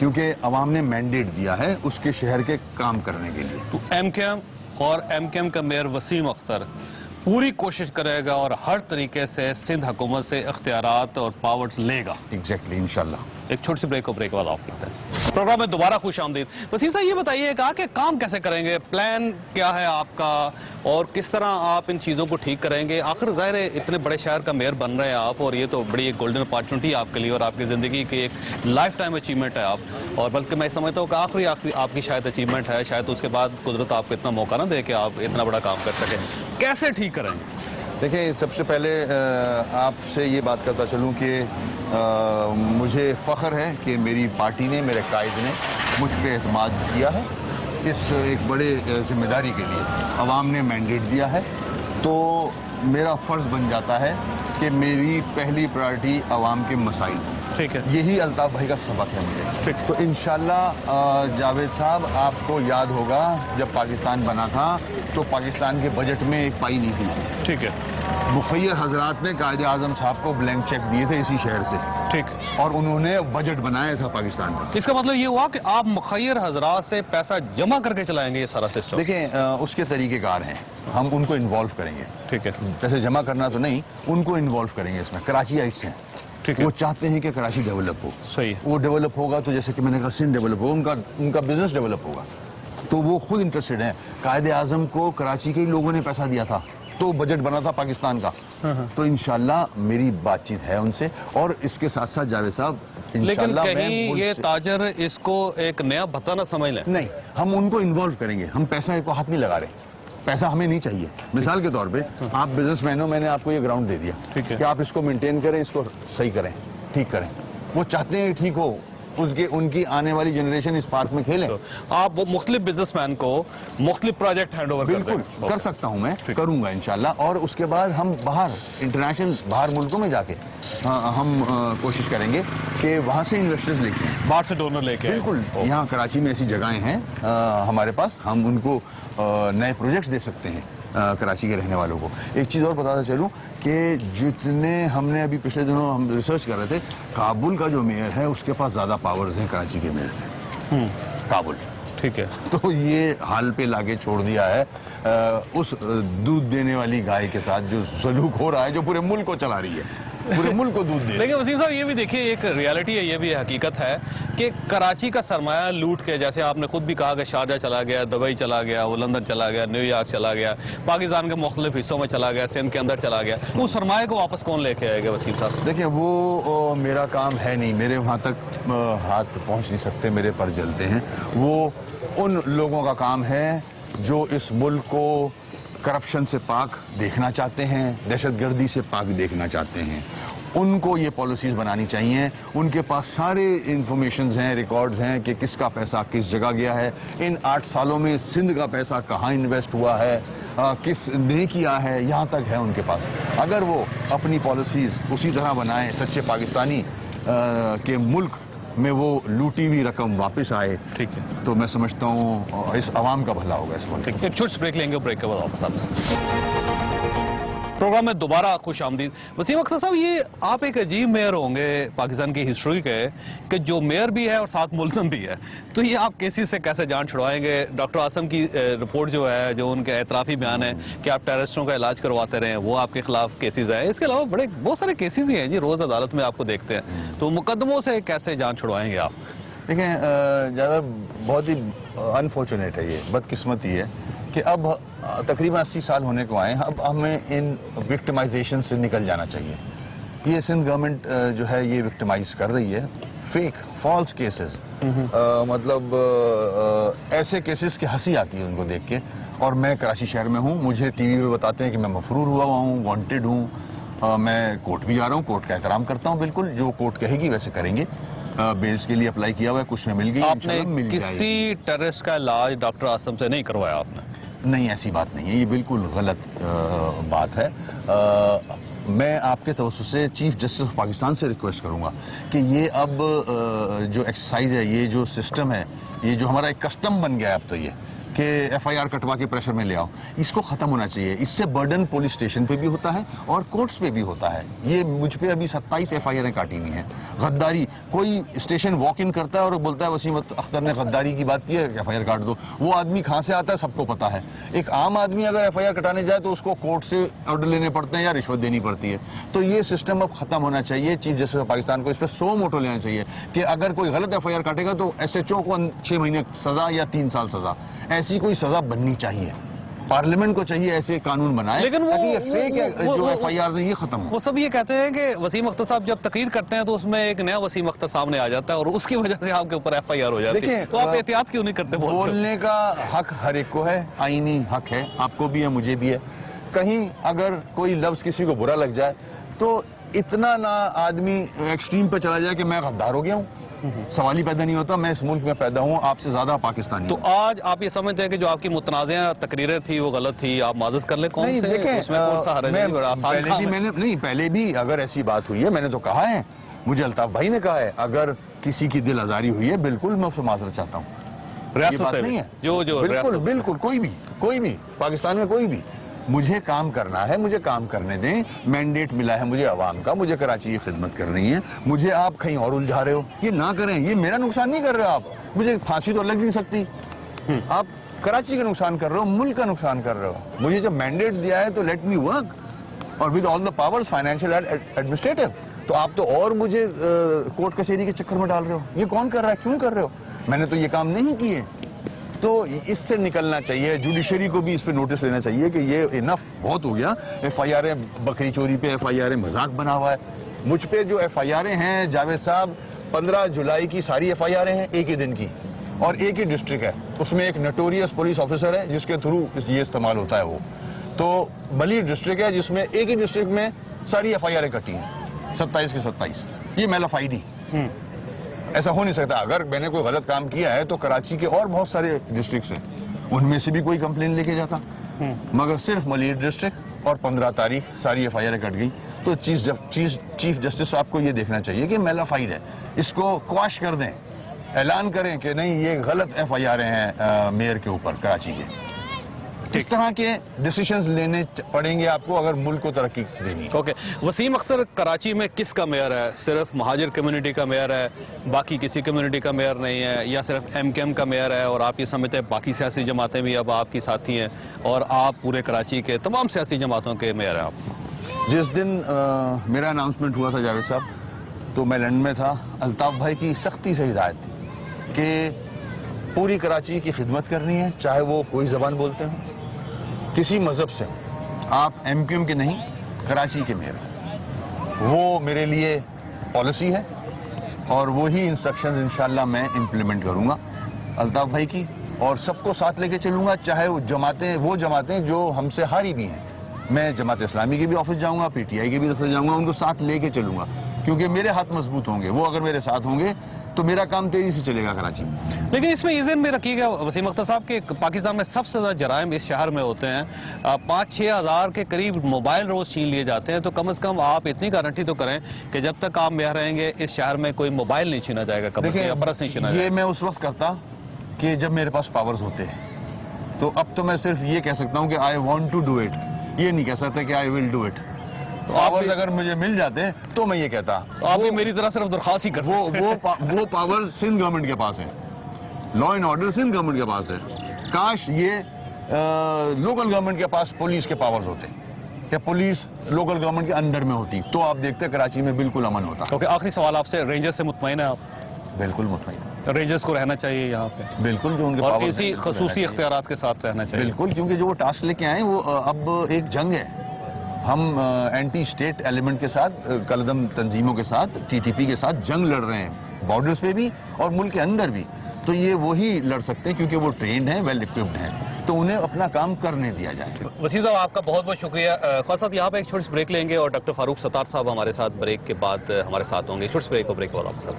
کیونکہ عوام نے مینڈیٹ دیا ہے اس کے شہر کے کام کرنے کے لیے. تو ایم کے ایم اور ایم کے ایم کا میئر وسیم اختر پوری کوشش کرے گا اور ہر طریقے سے سندھ حکومت سے اختیارات اور پاورز لے گا. ایگزیکٹلی انشاءاللہ. ایک چھوٹی سی بریک کے بعد آپ کرتے ہیں پروگرام میں دوبارہ خوش آمدید. وسیم صاحب یہ بتائیے گا کہ کام کیسے کریں گے, پلان کیا ہے آپ کا, اور کس طرح آپ ان چیزوں کو ٹھیک کریں گے؟ آخر ظاہر ہے اتنے بڑے شہر کا میئر بن رہے ہیں آپ, اور یہ تو بڑی ایک گولڈن اپارچونٹی آپ کے لیے اور آپ کی زندگی کی ایک لائف ٹائم اچیومنٹ ہے آپ, اور بلکہ میں سمجھتا ہوں کہ آخری آپ کی شاید اچیومنٹ ہے, شاید اس کے بعد قدرت آپ کو اتنا موقع نہ دے کہ آپ اتنا بڑا کام کر سکیں. کیسے ٹھیک کریں گے؟ دیکھیں, سب سے پہلے آپ سے یہ بات کرتا چلوں کہ مجھے فخر ہے کہ میری پارٹی نے, میرے قائد نے مجھ پہ اعتماد کیا ہے اس ایک بڑے ذمہ داری کے لیے. عوام نے مینڈیٹ دیا ہے تو میرا فرض بن جاتا ہے کہ میری پہلی پرائرٹی عوام کے مسائل. ٹھیک ہے, یہی الطاف بھائی کا سبق ہے مجھے. تو انشاءاللہ جاوید صاحب, آپ کو یاد ہوگا جب پاکستان بنا تھا تو پاکستان کے بجٹ میں ایک پائی نہیں تھی. ٹھیک ہے, مخیر حضرات نے قائد اعظم صاحب کو بلینک چیک دیے تھے اسی شہر سے. ٹھیک, اور انہوں نے بجٹ بنایا تھا پاکستان کا. اس کا مطلب یہ ہوا کہ آپ مخیر حضرات سے پیسہ جمع کر کے چلائیں گے یہ سارا سسٹم؟ دیکھیں, اس کے طریقہ کار ہیں, ہم ان کو انوالو کریں گے. ٹھیک ہے, پیسے جمع کرنا تو نہیں, ان کو انوالو کریں گے اس میں. کراچی آئٹس ہیں, ٹھیک ہے, وہ چاہتے ہیں کہ کراچی ڈیولپ ہو. صحیح, وہ ڈیولپ ہوگا تو جیسے کہ میں نے کہا سندھ ڈیولپ ہوگا, ان کا بزنس ڈیولپ ہوگا, تو وہ خود انٹرسٹڈ ہیں. قائد اعظم کو کراچی کے ہی لوگوں نے پیسہ دیا تھا تو بجٹ بنا تھا پاکستان کا. تو انشاءاللہ میری بات چیت ہے ان سے, اور اس کے ساتھ ساتھ جاوید صاحب لیکن کہیں یہ تاجر اس کو ایک نیا بھتہ نہ سمجھ لیں. نہیں, ہم ان کو انوالو کریں گے. ہم پیسہ کو ہاتھ نہیں لگا رہے, پیسہ ہمیں نہیں چاہیے. مثال کے طور پہ آپ بزنس مین ہو, میں نے آپ کو یہ گراؤنڈ دے دیا کہ آپ اس کو مینٹین کریں, اس کو صحیح کریں, ٹھیک کریں. وہ چاہتے ہیں ٹھیک ہو, ان کی آنے والی جنریشن اس پارک میں کھیلیں. آپ وہ مختلف بزنس مین کو مختلف پروجیکٹ ہینڈ اوور بالکل کر سکتا ہوں, میں کروں گا انشاءاللہ. اور اس کے بعد ہم باہر انٹرنیشنل باہر ملکوں میں جا کے ہم کوشش کریں گے کہ وہاں سے انویسٹرز لے کے, باہر سے ڈونر لے کے. بالکل, یہاں کراچی میں ایسی جگہیں ہیں ہمارے پاس, ہم ان کو نئے پروجیکٹس دے سکتے ہیں کراچی کے رہنے والوں کو. ایک چیز اور بتاتا چلوں کہ جتنے ہم نے ابھی پچھلے دنوں ہم ریسرچ کر رہے تھے, کابل کا جو میئر ہے اس کے پاس زیادہ پاورز ہیں کراچی کے میئر سے. کابل, ٹھیک ہے, تو یہ حال پہ لاگے چھوڑ دیا ہے اس دودھ دینے والی گائے کے ساتھ جو سلوک ہو رہا ہے, جو پورے ملک کو چلا رہی ہے, پورے ملک کو دودھ دے. لیکن وسیم صاحب یہ بھی دیکھیے, ایک ریالٹی ہے, یہ بھی حقیقت ہے کہ کراچی کا سرمایہ لوٹ کے, جیسے آپ نے خود بھی کہا کہ شارجہ چلا گیا, دبئی چلا گیا, وہ لندن چلا گیا, نیو یارک چلا گیا, پاکستان کے مختلف حصوں میں چلا گیا, سندھ کے اندر چلا گیا, وہ سرمایہ کو واپس کون لے کے آئے گا وسیم صاحب؟ دیکھیں, وہ میرا کام ہے نہیں, میرے وہاں تک ہاتھ پہنچ نہیں سکتے, میرے پر جلتے ہیں. وہ ان لوگوں کا کام ہے جو اس ملک کو کرپشن سے پاک دیکھنا چاہتے ہیں, دہشت گردی سے پاک دیکھنا چاہتے ہیں. ان کو یہ پالیسیز بنانی چاہیے. ان کے پاس سارے انفارمیشنز ہیں, ریکارڈز ہیں کہ کس کا پیسہ کس جگہ گیا ہے, ان 8 سالوں میں سندھ کا پیسہ کہاں انویسٹ ہوا ہے, کس نے کیا ہے, یہاں تک ہے ان کے پاس. اگر وہ اپنی پالیسیز اسی طرح بنائیں, سچے پاکستانی کے ملک میں وہ لوٹی ہوئی رقم واپس آئے, ٹھیک ہے, تو میں سمجھتا ہوں اس عوام کا بھلا ہوگا اس ملک. ایک چھوٹی سی بریک لیں گے, بریک کے بعد واپس آتے ہیں. پروگرام میں دوبارہ خوش آمدید. وسیم اختر صاحب, یہ آپ ایک عجیب میئر ہوں گے پاکستان کی ہسٹری کے, کہ جو میئر بھی ہے اور ساتھ ملزم بھی ہے. تو یہ آپ کیسز سے کیسے جان چھڑوائیں گے؟ ڈاکٹر عاصم کی رپورٹ جو ہے, جو ان کے اعترافی بیان ہے کہ آپ ٹیررسٹوں کا علاج کرواتے رہے ہیں, وہ آپ کے خلاف کیسز ہیں. اس کے علاوہ بہت سارے کیسز ہی ہیں جی, روز عدالت میں آپ کو دیکھتے ہیں. تو مقدموں سے کیسے جان چھڑوائیں گے آپ؟ دیکھیں, زیادہ بہت ہی انفارچونیٹ ہے, یہ بدقسمتی ہے کہ اب تقریباً 80 سال ہونے کو آئے ہیں, اب ہمیں ان وکٹمائزیشن سے نکل جانا چاہیے. یہ سندھ گورنمنٹ جو ہے یہ وکٹمائز کر رہی ہے, فیک فالس کیسز, مطلب ایسے کیسز کی ہنسی آتی ہے ان کو دیکھ کے. اور میں کراچی شہر میں ہوں, مجھے ٹی وی پہ بتاتے ہیں کہ میں مفرور ہوا ہوں, وانٹیڈ ہوں. میں کورٹ بھی جا رہا ہوں, کورٹ کا احترام کرتا ہوں, بالکل جو کورٹ کہے گی ویسے کریں گے. بیلز کے لیے اپلائی کیا ہوا ہے, کچھ میں مل گئی. آپ نے کسی ٹیررسٹ کا علاج ڈاکٹر عاصم سے نہیں کروایا آپ نے؟ نہیں, ایسی بات نہیں ہے, یہ بالکل غلط بات ہے. میں آپ کے توسط سے چیف جسٹس آف پاکستان سے ریکویسٹ کروں گا کہ یہ اب جو ایکسرسائز ہے, یہ جو سسٹم ہے, یہ جو ہمارا ایک کسٹم بن گیا ہے اب, تو یہ کہ FIR کٹوا کے پریشر میں لے آؤ. اس کو ختم ہونا چاہیے. اس سے برڈن پولیس اسٹیشن پہ بھی ہوتا ہے اور کورٹس پہ بھی ہوتا ہے. یہ مجھ پہ ابھی 27 FIR کاٹی ہوئی ہیں. غداری, کوئی اسٹیشن واک ان کرتا ہے اور بولتا ہے وسیم اختر نے غداری کی بات کی ہے, FIR کاٹ دو. وہ آدمی کہاں سے آتا ہے سب کو پتا ہے. ایک عام آدمی اگر FIR کٹانے جائے تو اس کو کورٹ سے آرڈر لینے پڑتے ہیں یا رشوت دینی پڑتی ہے. تو یہ سسٹم اب ختم ہونا چاہیے. چیف جسٹس آف پاکستان کو اس پہ 100 موٹو لینا چاہیے کہ اگر کوئی غلط FIR کاٹے گا تو SHO کو 6 مہینے سزا یا 3 سال سزا, ایسی کوئی سزا بننی چاہیے. پارلیمنٹ کو چاہیے ایسے قانون بنائے لیکن تاکہ یہ فیک جو FIRs ہیں یہ ختم ہو. وہ سب یہ کہتے ہیں کہ وسیم اختر صاحب جب تقریر کرتے ہیں تو اس میں ایک نیا وسیم اختر سامنے آ جاتا ہے اور اس کی وجہ سے آپ کے اوپر FIR ہو جاتی ہے. تو آپ احتیاط کیوں نہیں کرتے؟ بولنے کا حق ہر ایک کو ہے, آئینی حق ہے, آپ کو بھی ہے مجھے بھی ہے. کہیں اگر کوئی لفظ کسی کو برا لگ جائے تو اتنا نہ آدمی ایکسٹریم پہ چلا جائے کہ میں غدار ہو گیا ہوں. سوال ہی پیدا نہیں ہوتا. میں اس ملک میں پیدا ہوں, آپ سے زیادہ پاکستانی. تو آج آپ یہ سمجھتے ہیں کہ جو آپ کی متنازعہ تقریریں تھی وہ غلط تھی, آپ معذرت کر لیں قوم سے؟ اس میں کون سا حرج ہے؟ آسان کام ہے. پہلے بھی اگر ایسی بات ہوئی ہے میں نے تو کہا ہے, مجھے الطاف بھائی نے کہا ہے, اگر کسی کی دل آزاری ہوئی ہے بالکل میں اس سے معذرت چاہتا ہوں. ریاست سے نہیں ہے جو بالکل بالکل کوئی بھی پاکستان میں کوئی بھی. مجھے کام کرنا ہے, مجھے کام کرنے دیں. مینڈیٹ ملا ہے مجھے عوام کا, مجھے کراچی کی خدمت کرنی ہے. مجھے آپ کہیں اور الجھا رہے ہو, یہ نہ کریں. یہ میرا نقصان نہیں کر رہے آپ, مجھے پھانسی تو لگ نہیں سکتی. آپ کراچی کا نقصان کر رہے ہو, ملک کا نقصان کر رہے ہو. مجھے جب مینڈیٹ دیا ہے تو لیٹ می ورک, اور with all the powers financial and administrative. تو آپ تو اور مجھے کورٹ کچہری کے چکر میں ڈال رہے ہو. یہ کون کر رہا ہے, کیوں کر رہے ہو؟ میں نے تو یہ کام نہیں کیے. تو اس سے نکلنا چاہیے. جوڈیشری کو بھی اس پہ نوٹس لینا چاہیے کہ یہ انف بہت ہو گیا. FIR بکری چوری پہ FIR مذاق بنا ہوا ہے. مجھ پہ جو FIR ہیں جاوید صاحب, 15 جولائی کی ساری FIR ہیں ایک ہی دن کی, اور ایک ہی ڈسٹرکٹ ہے. اس میں ایک نٹوریس پولیس آفیسر ہے جس کے تھرو یہ استعمال ہوتا ہے. وہ تو ملی ڈسٹرکٹ ہے جس میں ایک ہی ڈسٹرکٹ میں ساری FIR کٹی ہیں 27 کی 27. یہ میلف آئی ڈی. ایسا ہو نہیں سکتا. اگر میں نے کوئی غلط کام کیا ہے تو کراچی کے اور بہت سارے ڈسٹرکٹس ہیں, ان میں سے بھی کوئی کمپلین لے کے جاتا, مگر صرف ملیر ڈسٹرکٹ اور 15 تاریخ ساری FIR کٹ گئی. تو چیف جسٹس صاحب کو یہ دیکھنا چاہیے کہ میلافائڈ ہے, اس کو کواش کر دیں, اعلان کریں کہ نہیں یہ غلط FIR ہیں میئر کے اوپر کراچی کے. اس طرح کے ڈیسیشنز لینے پڑیں گے آپ کو اگر ملک کو ترقی دینی ہے. اوکے, وسیم اختر کراچی میں کس کا میئر ہے؟ صرف مہاجر کمیونٹی کا میئر ہے, باقی کسی کمیونٹی کا میئر نہیں ہے, یا صرف MKM کا میئر ہے اور آپ یہ سمجھتے ہیں باقی سیاسی جماعتیں بھی اب آپ کی ساتھی ہیں اور آپ پورے کراچی کے تمام سیاسی جماعتوں کے میئر ہیں آپ؟ جس دن میرا اناؤنسمنٹ ہوا تھا جاوید صاحب, تو میں لندن میں تھا. الطاف بھائی کی سختی سے ہدایت تھی کہ پوری کراچی کی خدمت کرنی ہے, چاہے وہ کوئی زبان بولتے ہوں, کسی مذہب سے. آپ MKM کے نہیں, کراچی کے میئر ہیں. وہ میرے لیے پالیسی ہے اور وہی انسٹرکشنز انشاءاللہ میں امپلیمنٹ کروں گا الطاف بھائی کی, اور سب کو ساتھ لے کے چلوں گا, چاہے وہ جماعتیں جو ہم سے ہاری بھی ہیں. میں جماعت اسلامی کے بھی آفس جاؤں گا, PTI کے بھی آفس جاؤں گا, ان کو ساتھ لے کے چلوں گا, کیونکہ میرے ہاتھ مضبوط ہوں گے. وہ اگر میرے ساتھ ہوں گے تو میرا کام تیزی سے چلے گا کراچی میں. لیکن اس میں یہ ذہن میں رکھیے گا وسیم اختر صاحب کہ پاکستان میں سب سے زیادہ جرائم اس شہر میں ہوتے ہیں. 5-6 ہزار کے قریب موبائل روز چھین لیے جاتے ہیں. تو کم از کم آپ اتنی گارنٹی تو کریں کہ جب تک آپ میئر رہیں گے اس شہر میں کوئی موبائل نہیں چھینا جائے گا, قبض یا برس نہیں چھینا جائے گا. یہ میں اس وقت کرتا کہ جب میرے پاس پاورز ہوتے ہیں. تو اب تو میں صرف یہ کہہ سکتا ہوں کہ I want to do it, یہ نہیں کہہ سکتا کہ I will do it. Powers اگر مجھے مل جاتے تو میں یہ کہتا. آپ بھی میری طرح صرف درخواست ہی کر سکتے. وہ پاورز سندھ گورنمنٹ کے پاس ہیں, law and order Sindh government کے پاس ہے. کاش یہ لوکل گورنمنٹ کے پاس پولیس کے پاورز ہوتے کہ پولیس لوکل گورنمنٹ کے انڈر میں ہوتی, تو آپ دیکھتے کراچی میں بالکل امن ہوتا. اوکے, آخری سوال آپ سے, رینجرز سے مطمئن ہیں آپ؟ بالکل مطمئن. رینجرز کو رہنا چاہیے یہاں پہ بالکل, جو ان کے اور اسی خصوصی اختیارات کے ساتھ رہنا چاہیے. بالکل, کیونکہ جو وہ ٹاسک لے کے آئے وہ اب ایک جنگ ہے. ہم اینٹی اسٹیٹ ایلیمنٹ کے ساتھ, کلدم تنظیموں کے ساتھ, TTP کے ساتھ جنگ لڑ رہے ہیں, بارڈرز پہ بھی اور ملک کے اندر بھی. تو یہ وہی لڑ سکتے ہیں کیونکہ وہ ٹرینڈ ہیں, ویل ایکوپڈ ہیں, تو انہیں اپنا کام کرنے دیا جائے. وسیم صاحب آپ کا بہت بہت شکریہ. خاص صاحب یہاں پہ ایک چھوٹی سی بریک لیں گے اور ڈاکٹر فاروق ستار صاحب ہمارے ساتھ بریک کے بعد ہمارے ساتھ ہوں گے. چھوٹی سی بریک کے بعد آپ کے ساتھ.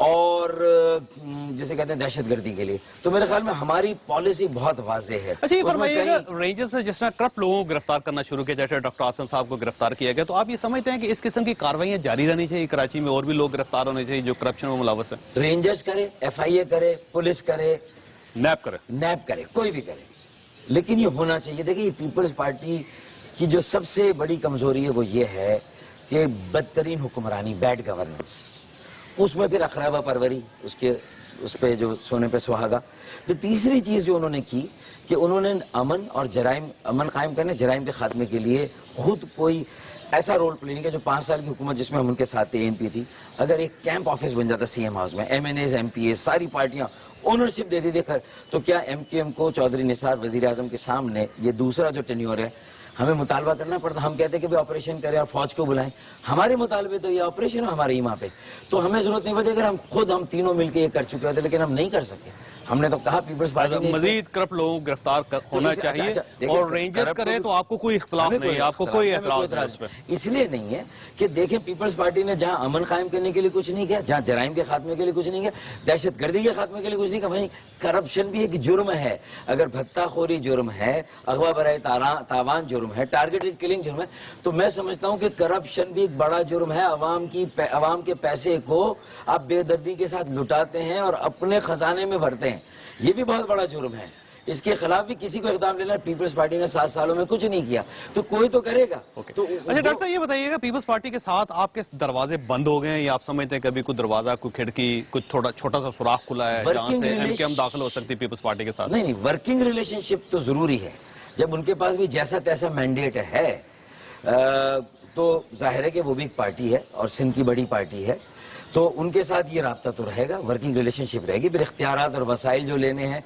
اور جیسے کہتے ہیں دہشت گردی کے لیے. تو میرے خیال میں ہماری پالیسی بہت واضح ہے. اچھا یہ اس میں فرمائیے کہیں- گا رینجرز سے جس طرح کرپٹ لوگوں کو گرفتار کرنا شروع کیا، جیسے ڈاکٹر عاصم صاحب کو گرفتار کیا گیا، تو آپ یہ سمجھتے ہیں کہ اس قسم کی کارروائیاں جاری رہنی چاہیے کراچی میں، اور بھی لوگ گرفتار ہونے چاہیے جو کرپشن میں ملوث ہیں؟ رینجرز کرے، FIA کرے، پولیس کرے، نیب کرے. نیب کرے، کوئی بھی کرے، لیکن یہ ہونا چاہیے. دیکھیں یہ پیپلز پارٹی کی جو سب سے بڑی کمزوری ہے وہ یہ ہے کہ بدترین حکمرانی، بیڈ گورننس، اس میں پھر اقربا پروری، اس پہ جو سونے پہ سہاگا. پھر تیسری چیز جو انہوں نے کی کہ انہوں نے امن قائم کرنے، جرائم کے خاتمے کے لیے خود کوئی ایسا رول پلے نہیں کیا. جو 5 سال کی حکومت جس میں ہم ان کے ساتھ MP تھی، اگر ایک کیمپ آفس بن جاتا CM ہاؤس میں، MNAs MPAs ساری پارٹیاں اونرشپ دے دی تو کیا MQM کو چودھری نثار وزیر اعظم کے سامنے یہ دوسرا جو ٹینیور ہے ہمیں مطالبہ کرنا پڑتا. ہم کہتے ہیں کہ آپریشن کریں اور فوج کو بلائیں، ہمارے مطالبے تو یہ آپریشن ہے ہمارے ایما پہ، تو ہمیں ضرورت نہیں پڑتی. اگر ہم تینوں مل کے یہ کر چکے ہوتے لیکن ہم نہیں کر سکے. ہم نے تو کہا پیپلز پارٹی نے مزید کرپٹ لوگوں کو گرفتار ہونا چاہیے، اور رینجرز کرے تو آپ کو کوئی اختلاف نہیں ہے، آپ کو کوئی اعتراض نہیں اس پہ. اس لیے نہیں ہے کہ دیکھیں پیپلز پارٹی نے جہاں امن قائم کرنے کے لیے کچھ نہیں کیا، جہاں جرائم کے خاتمے کے لیے کچھ نہیں کیا، دہشت گردی کے خاتمے کے لیے کچھ نہیں کیا. بھائی کرپشن بھی ایک جرم ہے، اگر بھتہ خوری جرم ہے، اغوا برائے تاوان جرم ہے، ٹارگیٹڈ کلنگ جرم ہے، تو میں سمجھتا ہوں کہ کرپشن بھی ایک بڑا جرم ہے. عوام کے پیسے کو آپ بے دردی کے ساتھ لٹاتے ہیں اور اپنے خزانے میں بھرتے ہیں، یہ بھی بہت بڑا جرم ہے. اس کے خلاف بھی کسی کو اقدام لینا. پیپلز پارٹی نے 7 سالوں میں کچھ نہیں کیا تو کوئی تو کرے گا. تو اچھا ڈاکٹر صاحب یہ بتائیے گا پیپلز پارٹی کے ساتھ آپ کے دروازے بند ہو گئے ہیں، یا آپ سمجھتے ہیں کبھی کوئی دروازہ، کوئی کھڑکی، کچھ چھوٹا سا سوراخ کھلا ہے جہاں سے MQM داخل ہو سکتی ہے پیپلز پارٹی کے ساتھ؟ نہیں، ورکنگ ریلیشن شپ تو ضروری ہے. جب ان کے پاس بھی جیسا تیسا مینڈیٹ ہے تو ظاہر ہے کہ وہ بھی ایک پارٹی ہے اور سندھ کی بڑی پارٹی ہے، تو ان کے ساتھ یہ رابطہ تو رہے گا، ورکنگ ریلیشن شپ رہے گی. پھر اختیارات اور وسائل جو لینے ہیں،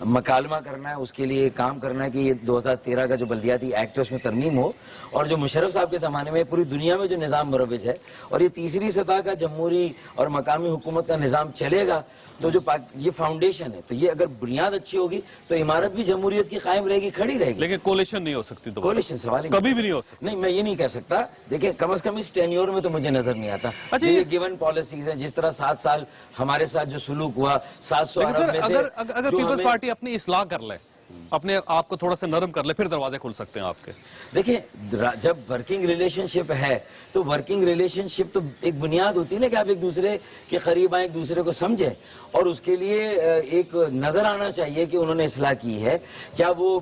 مکالمہ کرنا ہے، اس کے لیے کام کرنا ہے کہ یہ 2013 کا جو بلدیاتی ایکٹ ہے اس میں ترمیم ہو، اور جو مشرف صاحب کے زمانے میں پوری دنیا میں جو نظام مروج ہے، اور یہ تیسری سطح کا جمہوری اور مقامی حکومت کا نظام چلے گا، تو جو یہ فاؤنڈیشن ہے، تو یہ اگر بنیاد اچھی ہوگی تو عمارت بھی جمہوریت کی قائم رہے گی، کھڑی رہے گی. لیکن کولیشن نہیں ہو سکتی تو کولیشن سوال کبھی بھی نہیں ہو سکتی. نہیں، میں یہ نہیں کہہ سکتا. دیکھیں کم از کم اس ٹینیور میں تو مجھے نظر نہیں آتا. یہ گیون پالیسیز ہیں، جس طرح 7 سال ہمارے ساتھ جو سلوک ہوا، 700 ارب میں سے اگر پیپلز پارٹی اپنی اصلاح کر لے، اپنے آپ کو تھوڑا سا نرم کر لے، پھر دروازے کھل سکتے ہیں آپ کے. دیکھیں جب ورکنگ ریلیشن شپ ہے تو ورکنگ ریلیشن شپ تو ایک بنیاد ہوتی ہے نا کہ آپ ایک دوسرے کے قریب آئیں، ایک دوسرے کو سمجھیں، اور اس کے لیے ایک نظر آنا چاہیے کہ انہوں نے اصلاح کی ہے. کیا وہ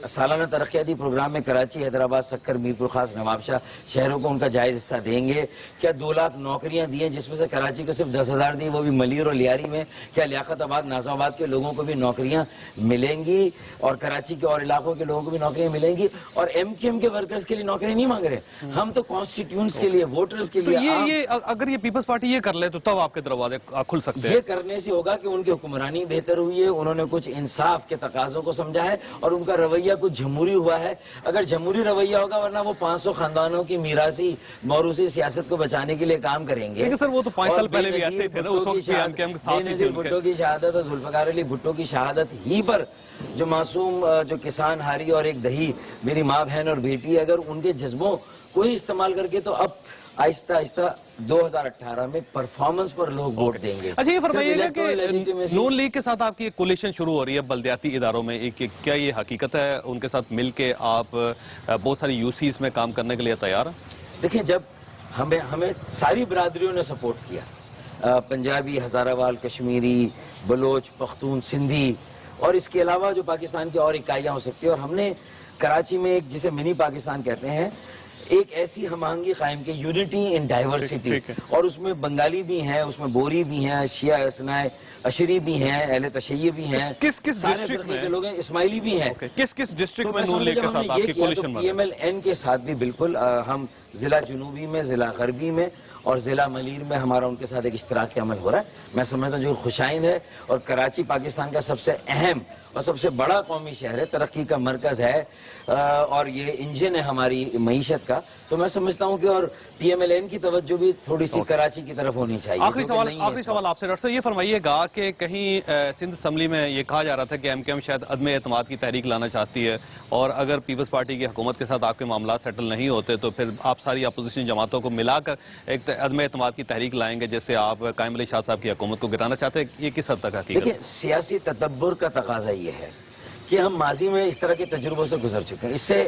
سالانہ ترقیاتی پروگرام میں کراچی، حیدرآباد، سکر، میرپور خاص، نوابشاہ شہروں کو ان کا جائز حصہ دیں گے؟ کیا 2 لاکھ نوکریاں دی ہیں جس میں سے کراچی کو صرف 10,000 دی، وہ بھی ملیر اور لیاری میں؟ کیا لیاقت آباد، ناظم آباد کے لوگوں کو بھی نوکریاں ملیں گی، اور کراچی کے اور علاقوں کے لوگوں کو بھی نوکریاں ملیں گی؟ اور MQM کے ورکرز کے لیے نوکریاں نہیں مانگ رہے ہم، تو کانسٹیٹیوئنٹس کے لیے، ووٹرز کے لیے. یہ اگر یہ پیپلز پارٹی یہ کر لے تو تب آپ کے دروازے کھل سکتے ہیں. یہ کرنے سے ہوگا کہ ان کی حکمرانی بہتر ہوئی ہے، انہوں نے کچھ انصاف کے تقاضوں کو سمجھا ہے، اور ان کا رویہ کچھ جمہوری ہوا ہے. اگر جمہوری رویہ ہوگا، ورنہ وہ 500 خاندانوں کی میراثی موروثی سیاست کو بچانے کے لیے کام کریں گے. لیکن سر وہ تو 5 سال پہلے بھی ایسے ہی تھے نا، اس وقت MQM کے ساتھ ہی تھے. بھٹو کی شہادت اور ذوالفقار علی بھٹو کی شہادت ہی پر جو معصوم جو کسان ہاری اور ایک دہی میری ماں، بہن اور بیٹی، اگر ان کے جذبوں کو ہی استعمال کر کے، تو اب آہستہ آہستہ 2018 میں پرفارمنس پر لوگ ووٹ دیں گے. اچھا یہ فرمائیے گا کہ نون لیگ کے ساتھ آپ کی کولیشن شروع ہو رہی ہے بلدیاتی اداروں میں، کیا یہ حقیقت ہے؟ ان کے ساتھ مل کے آپ بہت ساری UCs میں کام کرنے کے لیے تیار ہیں؟ دیکھیں جب ہمیں ساری برادریوں نے سپورٹ کیا، پنجابی، ہزارہ وال، کشمیری، بلوچ، پختون، سندھی، اور اس کے علاوہ جو پاکستان کی اور اکائیاں ہو سکتی ہیں، اور ہم نے کراچی میں ایک جسے منی پاکستان کہتے ہیں، ایک ایسی ہم آہنگی قائم کی، یونٹی ان ڈائیورسٹی، اور اس میں بنگالی بھی ہیں، اس میں بوری بھی ہیں، شیعہ اسنائے اشری بھی ہیں، اہل تشیع بھی ہیں، کس ڈسٹرکٹ میں لوگ ہیں، اسماعیلی بھی ہیں. کس ڈسٹرکٹ میں نون لیگ کے ساتھ آپ کی کولیشن میں؟ PMLN کے ساتھ بھی بالکل ہم ضلع جنوبی میں، ضلع غربی میں اور ضلع ملیر میں ہمارا ان کے ساتھ ایک اشتراک عمل ہو رہا ہے. میں سمجھتا ہوں جو خوشائن ہے، اور کراچی پاکستان کا سب سے اہم اور سب سے بڑا قومی شہر ہے، ترقی کا مرکز ہے، اور یہ انجن ہے ہماری معیشت کا. تو میں سمجھتا ہوں کہ اور PMLN کی توجہ بھی تھوڑی سی کراچی کی طرف ہونی چاہیے. آخری سوال آپ سے ڈاکٹر صاحب یہ فرمائیے گا کہ کہیں سندھ اسمبلی میں یہ کہا جا رہا تھا کہ MQM شاید عدم اعتماد کی تحریک لانا چاہتی ہے، اور اگر پیپلز پارٹی کی حکومت کے ساتھ آپ کے معاملات سیٹل نہیں ہوتے تو پھر آپ ساری اپوزیشن جماعتوں کو ملا کر ایک عدم اعتماد کی تحریک لائیں گے جس سے آپ قائم علی شاہ صاحب کی حکومت کو گرانا چاہتے ہیں، یہ کس حد تک حقیقت ہے؟ دیکھیں سیاسی تدبر کا تقاضا یہ ہے کہ ہم ماضی میں اس طرح کے تجربوں سے گزر چکے ہیں، اس سے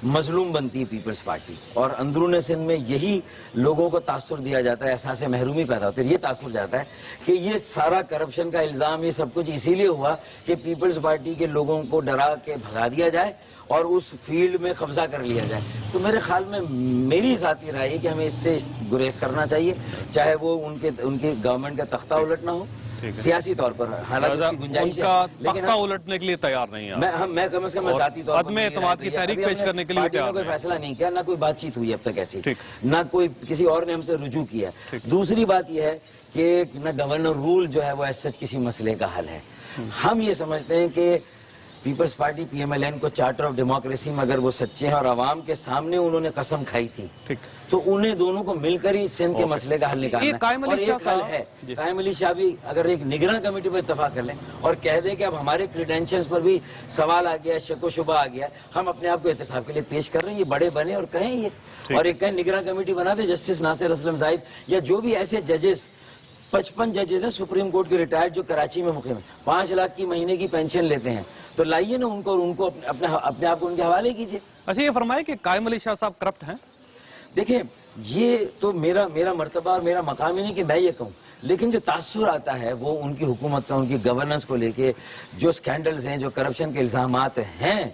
مظلوم بنتی ہے پیپلز پارٹی، اور اندرون سندھ میں یہی لوگوں کو تاثر دیا جاتا ہے، احساس محرومی پیدا ہوتا ہے، یہ تاثر جاتا ہے کہ یہ سارا کرپشن کا الزام، یہ سب کچھ اسی لیے ہوا کہ پیپلز پارٹی کے لوگوں کو ڈرا کے بھگا دیا جائے اور اس فیلڈ میں قبضہ کر لیا جائے۔ تو میرے خیال میں میری ذاتی رائے ہے کہ ہمیں اس سے گریز کرنا چاہیے، چاہے وہ ان کی گورنمنٹ کا تختہ الٹنا ہو سیاسی طور پر، حالانکہ اس کی گنجائش ہے، لیکن تختہ الٹنے کے لیے تیار نہیں ہے، میں کم از کم ذاتی طور پر عدم اعتماد کی تحریک پیش کرنے کے لیے پارٹی نے تیار کوئی نہیں ہے۔ فیصلہ نہیں کیا، نہ کوئی بات چیت ہوئی اب تک ایسی، نہ کوئی کسی اور نے ہم سے رجوع کیا۔ دوسری بات یہ ہے کہ نہ گورنر رول جو ہے وہ ایس سچ کسی مسئلے کا حل ہے۔ ہم یہ سمجھتے ہیں کہ Peoples Party P M L N کو چارٹر آف ڈیموکریسی میں اگر وہ سچے ہیں اور عوام کے سامنے انہوں نے قسم کھائی تھی تو انہیں دونوں کو مل کر ہی سندھ کے مسئلے کا حل نکالنا ہے۔ اور ایک حل ہے، قائم علی شاہ بھی اگر ایک نگراں کمیٹی پر اتفاق کر لیں اور کہہ دیں کہ اب ہمارے کریڈینشلز پر بھی سوال آ گیا ہے، شک و شبہ آ گیا ہے، ہم اپنے آپ کو احتساب کے لیے پیش کر رہے ہیں، یہ بڑے بنے اور کہیں یہ، اور ایک کہیں نگراں کمیٹی بنا دے، جسٹس ناصر اسلم زاہد یا جو بھی ایسے ججز 55 ججز ہیں سپریم کورٹ کے ریٹائرڈ جو کراچی میں مقیم ہیں، 5 لاکھ کی مہینے کی پینشن لیتے ہیں، تو لائیے نا ان کو اپنے آپ کو ان کے حوالے کیجئے۔ اچھا یہ فرمائے کہ قائم علی شاہ صاحب کرپٹ ہیں؟ دیکھیں یہ تو میرا مرتبہ اور میرا مقام ہی نہیں کہ میں یہ کہوں، لیکن جو تاثر آتا ہے وہ ان کی حکومت کا، ان کی گورننس کو لے کے جو سکینڈلز ہیں، جو کرپشن کے الزامات ہیں،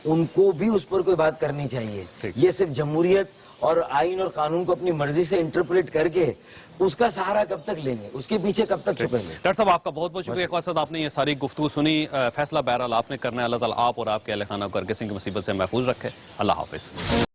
ان کو بھی اس پر کوئی بات کرنی چاہیے۔ یہ صرف جمہوریت اور آئین اور قانون کو اپنی مرضی سے انٹرپریٹ کر کے اس کا سہارا کب تک لیں گے، اس کے پیچھے کب تک چھپیں گے؟ ڈاکٹر صاحب آپ کا بہت بہت شکریہ، اقبال صاحب آپ نے یہ ساری گفتگو سنی، فیصلہ بہرحال آپ نے کرنا ہے، اللہ تعالیٰ آپ اور آپ کے اہل خانہ کو ہر قسم کی مصیبت سے محفوظ رکھے، اللہ حافظ۔